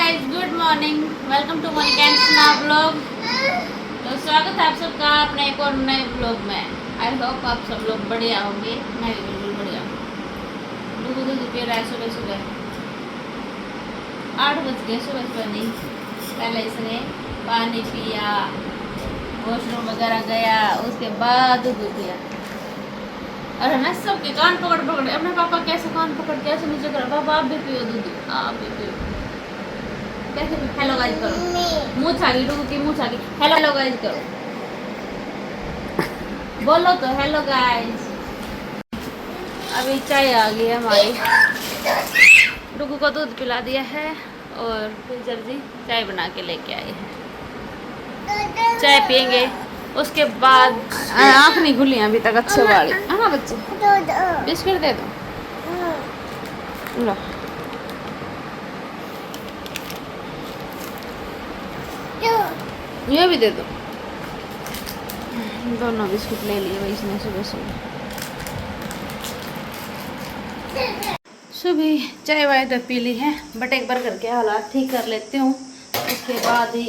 Guys, good morning. Welcome to मनिकेंसना blog. तो स्वागत है आप सबका अपने एक और नए ब्लॉग में। आई होप आप सब लोग बढ़िया होंगे। मैं भी बिल्कुल बढ़िया हूँ। दूध पी रहा है सुबह सुबह। 8 बज गए सुबह सुबह। नहीं, पहले इसने पानी पिया, वॉशरूम वगैरह गया, उसके बाद दूध पिया। और मैं सबके कान पकड़ पकड़ अपने पापा कैसे कान पकड़ के ऐसे नीचे करो, पापा आप भी पियो दूध, आप भी पियो। कैसे हेलो गाइस करो, मुँह छागी डूबू की मुँह छागी। हेलो गाइस करो, बोलो तो हेलो गाइस। अभी चाय आ गई है हमारी। डुगू को दूध पिला दिया है और फिर जल्दी चाय बना के लेके आए हैं। चाय पियेंगे, उसके बाद आँख नहीं खुली अभी तक अच्छे वाली। हाँ बच्चे, बिस्किट दे दो। लो ये भी दे दो। दोनों बिस्कुट ले लिए भाई इसने सुबह सुबह। सुबह चाय वाय तो पी ली है, बट एक बार करके हालात ठीक कर लेती हूँ, उसके बाद ही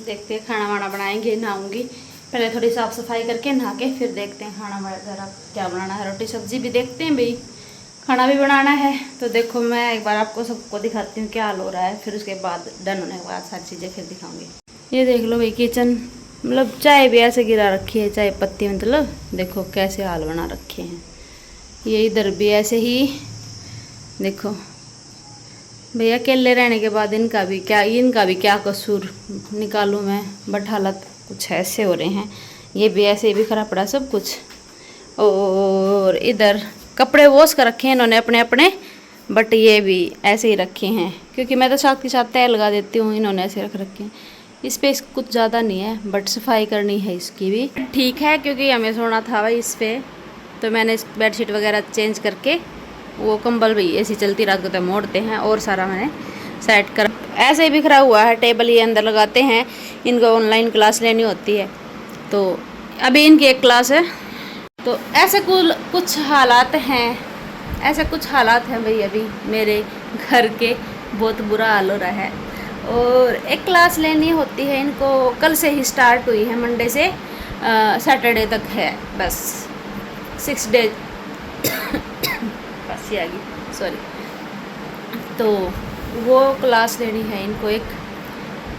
देखते हैं खाना वाना बनाएंगे। नहाऊंगी पहले, थोड़ी साफ़ सफाई करके नहा के फिर देखते हैं खाना वगैरह क्या बनाना है। रोटी सब्जी भी देखते हैं भाई, खाना भी बनाना है। तो देखो मैं एक बार आपको सबको दिखाती हूँ क्या हाल हो रहा है, फिर उसके बाद डन होने के बाद सारी चीज़ें फिर दिखाऊंगी। ये देख लो भाई किचन, मतलब चाय भी ऐसे गिरा रखी है, चाय पत्ती मतलब देखो कैसे हाल बना रखे हैं। ये इधर भी ऐसे ही देखो भैया, अकेले रहने के बाद इनका भी क्या कसूर निकालूं मैं, बट हालत कुछ ऐसे हो रहे हैं। ये भी ऐसे ही बिखरा पड़ा सब कुछ। और इधर कपड़े वॉश कर रखे हैं इन्होंने अपने अपने, बट ये भी ऐसे ही रखे हैं क्योंकि मैं तो साथ के साथ तय लगा देती हूँ, इन्होंने ऐसे रख रखे हैं। इस पर कुछ ज़्यादा नहीं है, बट सफाई करनी है इसकी भी। ठीक है क्योंकि हमें सोना था भाई इस पर, तो मैंने बेडशीट वगैरह चेंज करके वो कंबल भी ऐसी चलती रात को तो मोड़ते हैं, और सारा मैंने सेट कर ऐसे ही बिखरा हुआ है। टेबल ये अंदर लगाते हैं, इनको ऑनलाइन क्लास लेनी होती है, तो अभी इनकी एक क्लास है। तो ऐसे कुछ हालात हैं, ऐसे कुछ हालात हैं भाई अभी मेरे घर के। बहुत बुरा हाल हो रहा है। और एक क्लास लेनी होती है इनको, कल से ही स्टार्ट हुई है, मंडे से सैटरडे तक है बस, 6 डेज बस ये आ गई, सॉरी। तो वो क्लास लेनी है इनको एक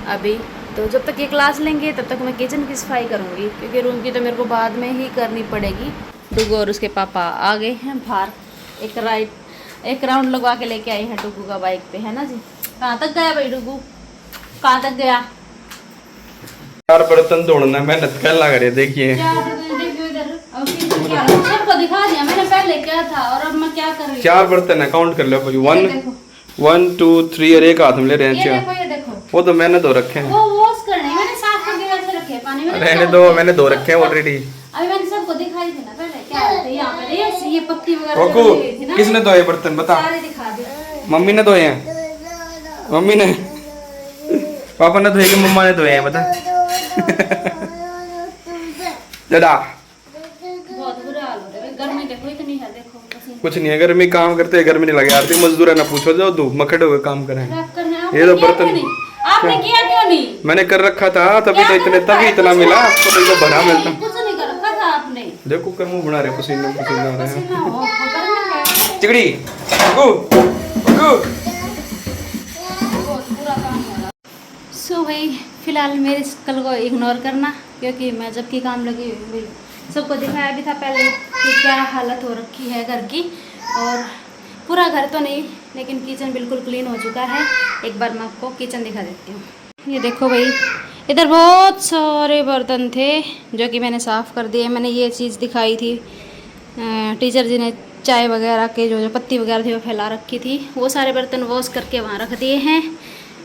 अभी। तो जब तक ये क्लास लेंगे तब तक मैं किचन की सफाई करूँगी, क्योंकि रूम की तो मेरे को बाद में ही करनी पड़ेगी। डुगू और उसके पापा आ गए हैं बाहर, एक राउंड लगवा के लेके आए हैं डुगू का बाइक पे, है ना जी। कहाँ तक गया भाई डुगू, कहाँ तक गया? 4 बर्तन धोना मेहनत कर लग रही है। देखिए सबको दिखा दिया मैंने पहले क्या था, और अब मैं क्या कर रही हूँ। 4 बर्तन है, काउंट कर लो। 1 2 3 और एक हाथ में ले रहे हैं। ये देखो वो तो मैंने धो रखे हैं, वो वॉश करने मैंने साफ करके वैसे रखे हैं पानी में। रहने दो, मैंने धो रखे हैं ऑलरेडी। अभी मैंने सबको दिखाई थी ना पहले क्या होते यहाँ पे ये पत्ती वगैरह। किसने धोए बर्तन बता? सारे दिखा दे। मम्मी ने धोए हैं, मम्मी ने, पापा ने धोए कि मम्मा ने धोए हैं बता? दादा बहुत बुरा हाल हो रहा है, गर्मी देखो इतनी है, देखो पसीना। कुछ नहीं है, गर्मी काम करते हैं, गर्मी नहीं लगे यार। मजदूर है ना, पूछो जाओ, धूप मखड़े हुए काम करें। ये तो बर्तन आपने किया क्यों नहीं? मैंने कर रखा था, तभी इतना मिला आपको, तो भरा मिलता। कुछ नहीं कर रखा था आपने। देखो कर मुंह बना रहे, पसीना पसीना हो रहा है। पसीना हो गर्मी है। चिकड़ी बहुत बुरा काम हो रहा। सो भाई फिलहाल मेरे कल को इग्नोर करना, क्योंकि मैं जबकि काम लगी हुई भाई सबको दिखाया भी था पहले कि क्या हालत हो रखी है घर की। और पूरा घर तो नहीं, लेकिन किचन बिल्कुल क्लीन हो चुका है। एक बार मैं आपको किचन दिखा देती हूँ। ये देखो भाई, इधर बहुत सारे बर्तन थे जो कि मैंने साफ़ कर दिए। मैंने ये चीज़ दिखाई थी, टीचर जी ने चाय वगैरह के जो पत्ती वगैरह थी वो फैला रखी थी, वो सारे बर्तन वॉश करके वहाँ रख दिए हैं।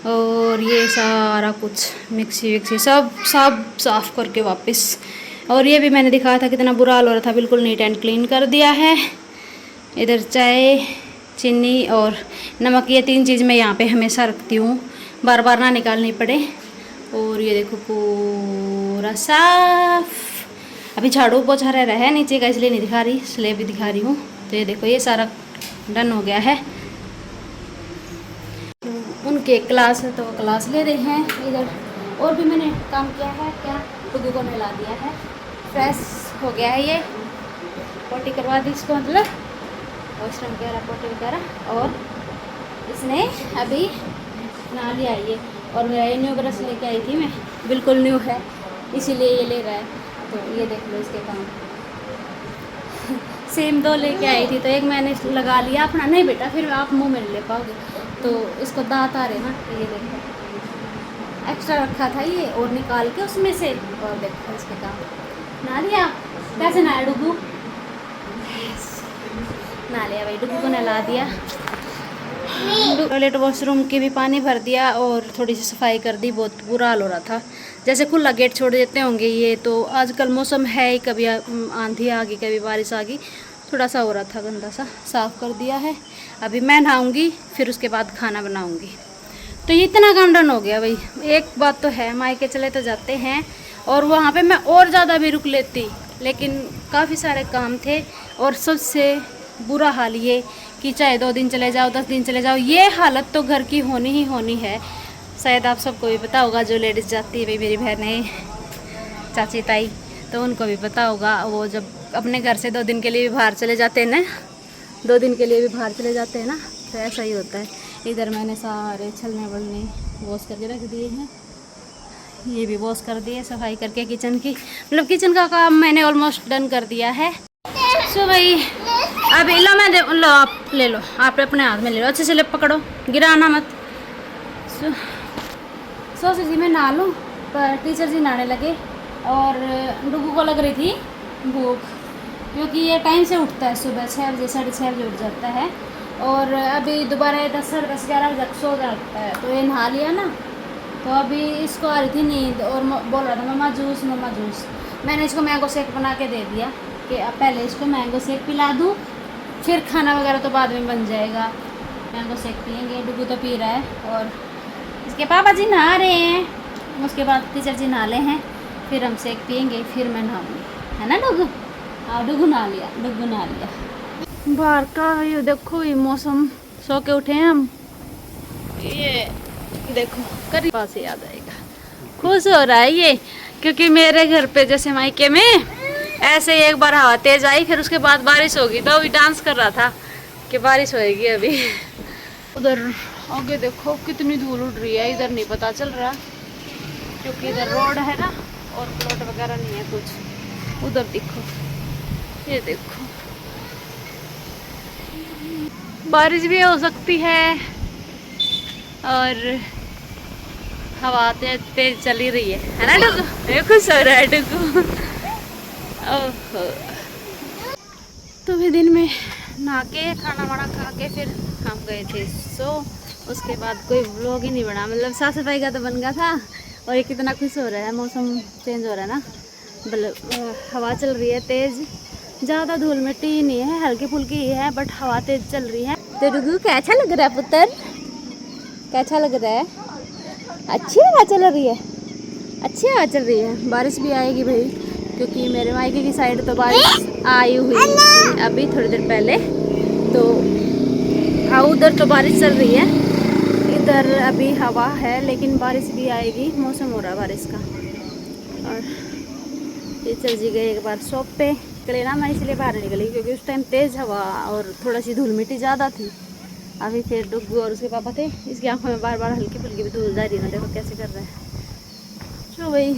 और ये सारा कुछ मिक्सी विक्सी सब साफ़ करके वापस। और ये भी मैंने दिखाया था कितना बुरा हाल हो रहा था, बिल्कुल नीट एंड क्लीन कर दिया है। इधर चाय, चीनी और नमक, ये 3 चीज़ मैं यहाँ पे हमेशा रखती हूँ, बार बार ना निकालनी पड़े। और ये देखो पूरा साफ। अभी झाड़ू पोछा रह है नीचे का, इसलिए नहीं दिखा रही, स्लेब भी दिखा रही हूँ। तो ये देखो ये सारा डन हो गया है। की एक क्लास है तो वो क्लास ले रहे हैं इधर। और भी मैंने काम किया है, क्या डुगू को नहला दिया है, फ्रेश हो गया है, ये पोटी करवा दी इसको, मतलब वॉशरूम वगैरह पोटी वगैरह। और इसने अभी नहा लिया ये। और मेरा ये न्यू ब्रश लेके आई थी मैं, बिल्कुल न्यू है इसीलिए ये ले रहा है। तो ये देख लो इसके काम सेम 2 लेके आई थी, तो एक मैंने लगा लिया अपना। नहीं बेटा फिर आप मुंह में ले पाओगे, तो इसको दांत आ रहे ना, तो ये देखो एक्स्ट्रा रखा था ये और निकाल के उसमें से। और देखो इसके काम नहा लिया। कैसे नहाया डुगू? नहा लिया भाई, डुगू को नहला दिया। टॉयलेट वॉशरूम के भी पानी भर दिया और थोड़ी सी सफाई कर दी। बहुत बुरा हाल हो रहा था, जैसे खुला गेट छोड़ देते होंगे ये, तो आजकल मौसम है ही, कभी आंधी आ गई कभी बारिश आ गई, थोड़ा सा हो रहा था गंदा सा। साफ़ कर दिया है। अभी मैं नहाऊंगी, फिर उसके बाद खाना बनाऊंगी। तो ये इतना काम डन हो गया भाई। एक बात तो है, मायके चले तो जाते हैं और वहाँ पे मैं और ज़्यादा भी रुक लेती, लेकिन काफ़ी सारे काम थे। और सबसे बुरा हाल ये कि चाहे 2 दिन चले जाओ 10 दिन चले जाओ, ये हालत तो घर की होनी ही होनी है। शायद आप सबको भी पता होगा, जो लेडीज़ जाती है भाई, मेरी बहनें, चाची ताई, तो उनको भी पता होगा। वो जब अपने घर से 2 दिन के लिए भी बाहर चले जाते हैं ना, 2 दिन के लिए भी बाहर चले जाते हैं ना, तो ऐसा ही होता है। इधर मैंने सारे छलने वलने वॉश करके रख दिए हैं, ये भी वॉश कर दिए, सफाई करके किचन की, मतलब किचन का काम मैंने ऑलमोस्ट डन कर दिया है। सो भाई अब लो, मैं लो, आप ले लो, आप अपने हाथ में ले लो, अच्छे से ले पकड़ो, गिराना मत। सोच रही थी मैं नहा लूँ, पर टीचर जी नहाने लगे और डुगू को लग रही थी भूख, क्योंकि ये टाइम से उठता है, सुबह 6 बजे 6:30 बजे उठ जाता है। और अभी दोबारा 10 साढ़े 10 11 बजे तक सो जाता है। तो ये नहा लिया ना, तो अभी इसको आ रही थी नींद और बोल रहा था मम्मा जूस मम्मा जूस। मैंने इसको मैंगो शेक बना के दे दिया कि अब पहले इसको मैंगो शेक पिला दूँ, फिर खाना वगैरह तो बाद में बन जाएगा। मैंगो शेक पियेंगे, डुगू तो पी रहा है और इसके पापा जी नहा रहे हैं, उसके बाद टीचर जी नहा ले हैं, फिर हम शेक पियेंगे, फिर मैं नहाऊँगी, है ना डुगू? हाँ डुगू नहा लिया, डुगू नहा लिया। बाहर का ये देखो, ये मौसम, सो के उठे हैं हम, ये देखो करीब पास याद आएगा। खुश हो रहा है ये, क्योंकि मेरे घर पे जैसे मायके में ऐसे एक बार हवा तेज आई, फिर उसके बाद बारिश होगी, तो अभी डांस कर रहा था कि बारिश होएगी अभी। उधर आगे देखो कितनी धूल उड़ रही है, इधर नहीं पता चल रहा क्योंकि इधर रोड है ना और प्लॉट वगैरह नहीं है कुछ। उधर देखो, ये देखो बारिश भी हो सकती है और हवा तेज चली रही है ना डुगू? ये खुश हो रहा है डुगू। ओहो, तो भी दिन में नहा के खाना वाना खा के फिर हम गए थे उसके बाद कोई व्लॉग ही नहीं बना, मतलब साफ सफाई का तो बन गया था। और ये कितना खुश हो रहा है, मौसम चेंज हो रहा है ना, मतलब हवा चल रही है तेज़, ज़्यादा धूल मिट्टी नहीं है, हल्की फुल्की ही है, बट हवा तेज चल रही है। तो डुगू कैसा लग रहा है पुत्र? कैसा लग रहा है? अच्छी हवा चल रही है, अच्छी हवा चल रही है। बारिश भी आएगी भाई, क्योंकि मेरे मायके की साइड तो बारिश आई हुई थी अभी थोड़ी देर पहले, तो हाँ उधर तो बारिश चल रही है, इधर अभी हवा है लेकिन बारिश भी आएगी, मौसम हो रहा है बारिश का। और टीचर जी गए एक बार शॉप पे, निकले ना, मैं इसलिए बाहर निकली क्योंकि उस टाइम तेज़ हवा और थोड़ा सी धूल मिट्टी ज़्यादा थी। अभी फिर डुगू और उसके पापा थे, इसकी आंखों में बार बार हल्की फुल्की भी धूल जा रही है ना, देखो कैसे कर रहे हैं। तो भाई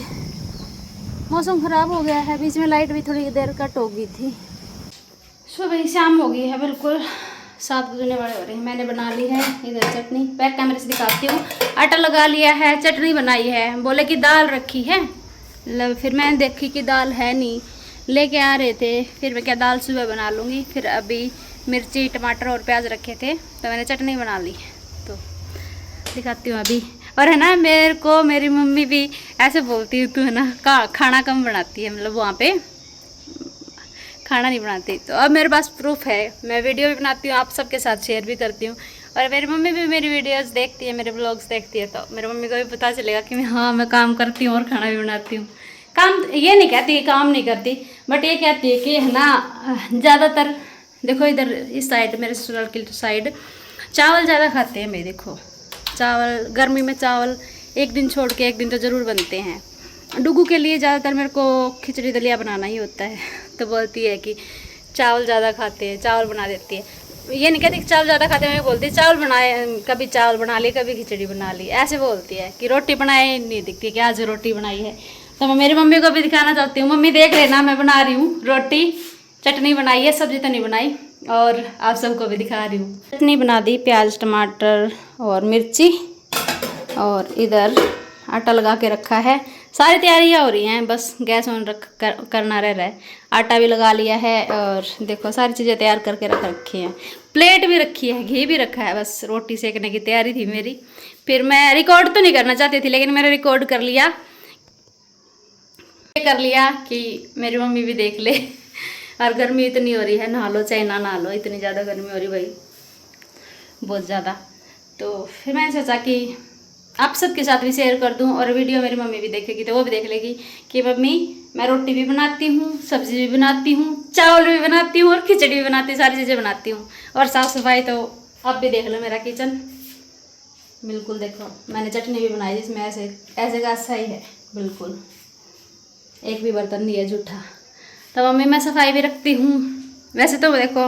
मौसम ख़राब हो गया है, बीच में लाइट भी थोड़ी देर कट हो गई थी। सो भाई शाम हो गई है, बिल्कुल 7 बजने वाले हो रहे हैं। मैंने बना ली है इधर चटनी, बैक कैमरे से दिखाती हूँ। आटा लगा लिया है, चटनी बनाई है, बोले कि दाल रखी है, फिर मैंने देखी कि दाल है नहीं, लेके आ रहे थे, फिर मैं क्या दाल सुबह बना लूँगी। फिर अभी मिर्ची टमाटर और प्याज रखे थे तो मैंने चटनी बना ली, तो दिखाती हूँ अभी। और है ना, मेरे को मेरी मम्मी भी ऐसे बोलती है, तू है ना खाना कम बनाती है, मतलब वहाँ पे खाना नहीं बनाती। तो अब मेरे पास प्रूफ है, मैं वीडियो भी बनाती हूँ, आप सबके साथ शेयर भी करती हूँ। और मेरी मम्मी भी मेरी वीडियोस देखती है, मेरे ब्लॉग्स देखती है, तो मेरी मम्मी को भी पता चलेगा कि हाँ मैं काम करती हूँ और खाना भी बनाती हूँ। काम ये नहीं कहती काम नहीं करती, बट ये कहती है कि है ना, ज़्यादातर देखो इधर इस साइड, मेरे ससुराल की साइड चावल ज़्यादा खाते हैं भाई। देखो चावल गर्मी में चावल एक दिन छोड़ के एक दिन तो ज़रूर बनते हैं। डुगू के लिए ज़्यादातर मेरे को खिचड़ी दलिया बनाना ही होता है। तो बोलती है कि चावल ज़्यादा खाते हैं, चावल बना देती है। ये नहीं कहती कि चावल ज़्यादा खाते हैं, मैं बोलती चावल बनाए, कभी चावल बना ली कभी खिचड़ी बना ली, ऐसे बोलती है कि रोटी बनाए नहीं दिखती कि आज रोटी बनाई है। तो मैं मेरी मम्मी को भी दिखाना चाहती हूँ, मम्मी देख लेना मैं बना रही हूँ रोटी, चटनी बनाई है, सब्जी तो नहीं बनाई, और आप सबको भी दिखा रही हूँ। चटनी बना दी, प्याज टमाटर और मिर्ची, और इधर आटा लगा के रखा है। सारी तैयारियाँ हो रही हैं, बस गैस ऑन करना रह रहा है। आटा भी लगा लिया है और देखो सारी चीज़ें तैयार करके रख रखी हैं। प्लेट भी रखी है, घी भी रखा है, बस रोटी सेकने की तैयारी थी मेरी। फिर मैं रिकॉर्ड तो नहीं करना चाहती थी, लेकिन मैंने रिकॉर्ड कर लिया कि मेरी मम्मी भी देख ले। और गर्मी इतनी हो रही है, नहा लो चाहे ना नहा लो, इतनी ज़्यादा गर्मी हो रही भाई, बहुत ज़्यादा। तो फिर मैंने सोचा कि आप सबके साथ भी शेयर कर दूं, और वीडियो मेरी मम्मी भी देखेगी तो वो भी देख लेगी कि मम्मी मैं रोटी भी बनाती हूँ, सब्जी भी बनाती हूँ, चावल भी बनाती हूँ और खिचड़ी भी बनाती हूँ, सारी चीज़ें बनाती हूँ। और साफ़ सफाई तो आप भी देख लो मेरा किचन, बिल्कुल देखो मैंने चटनी भी बनाई जिसमें ऐसे का ऐसा ही है, बिल्कुल एक भी बर्तन नहीं है जूठा। तो मम्मी मैं सफाई भी रखती हूँ। वैसे तो देखो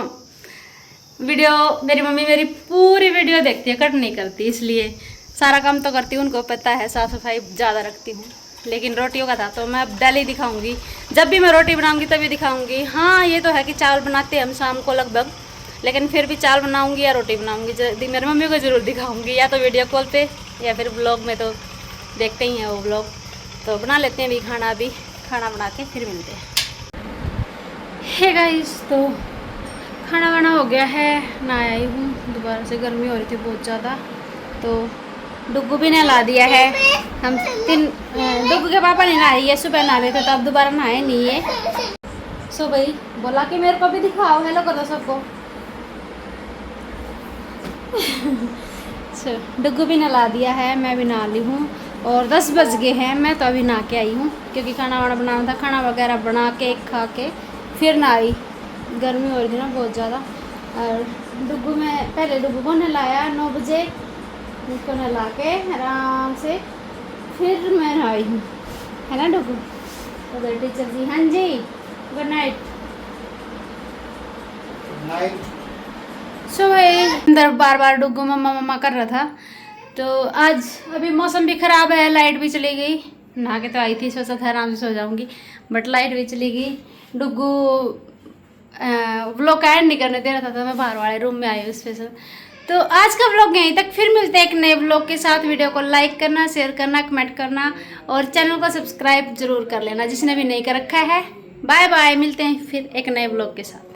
वीडियो मेरी मम्मी मेरी पूरी वीडियो देखती है, कट नहीं करती, इसलिए सारा काम तो करती हूँ, उनको पता है साफ़ सफाई ज़्यादा रखती हूँ। लेकिन रोटियों का था तो मैं अब डेली दिखाऊंगी, जब भी मैं रोटी बनाऊंगी तभी दिखाऊंगी। हाँ ये तो है कि चावल बनाते हैं हम शाम को लगभग, लेकिन फिर भी चावल बनाऊंगी या रोटी बनाऊंगी मेरी मम्मी को ज़रूर दिखाऊंगी, या तो वीडियो कॉल पे या फिर ब्लॉग में, तो देखते ही हैं वो ब्लॉग। तो बना लेते हैं अभी खाना बना के फिर मिलते हैं। हे गाइस, तो खाना वाना हो गया है, नहा आई हूँ, दोबारा से गर्मी हो रही थी बहुत ज़्यादा। तो डुग्गू भी नहला दिया है, हम डुग्गू के पापा ने नहाई है, सुबह नहा रहे थे तो अब दोबारा नहाए नहीं है। सो भाई बोला कि मेरे को भी दिखाओ, हेलो करो सबको। डुग्गू भी नहला दिया है, मैं भी नहा ली हूँ, और 10 बज गए हैं, मैं तो अभी नहा के आई हूँ क्योंकि खाना वाना बनाना था। खाना वगैरह बना के खा के फिर नहाई, गर्मी हो रही थी ना बहुत ज़्यादा। और डुग्गू में पहले डुग्गू को नहलाया 9 बजे, उसको नहला के आराम से फिर मैं नहाई हूँ, है ना डुग्गू। उधर टीचर जी, हाँ जी गुड नाइट। सो भाई अंदर बार बार डुग्गू मम्मा मम्मा कर रहा था। तो आज अभी मौसम भी ख़राब है, लाइट भी चली गई। नहा के तो आई थी, सोचा था आराम से सो जाऊँगी, बट लाइट भी चली गई। डुग्गू व्लॉग एंड नहीं करने दे रहा था, तो मैं बाहर वाले रूम में आई हूँ स्पेशल। तो आज का व्लॉग यहीं तक, फिर मिलते हैं एक नए व्लॉग के साथ। वीडियो को लाइक करना, शेयर करना, कमेंट करना, और चैनल को सब्सक्राइब जरूर कर लेना जिसने भी नहीं कर रखा है। बाय बाय, मिलते हैं फिर एक नए व्लॉग के साथ।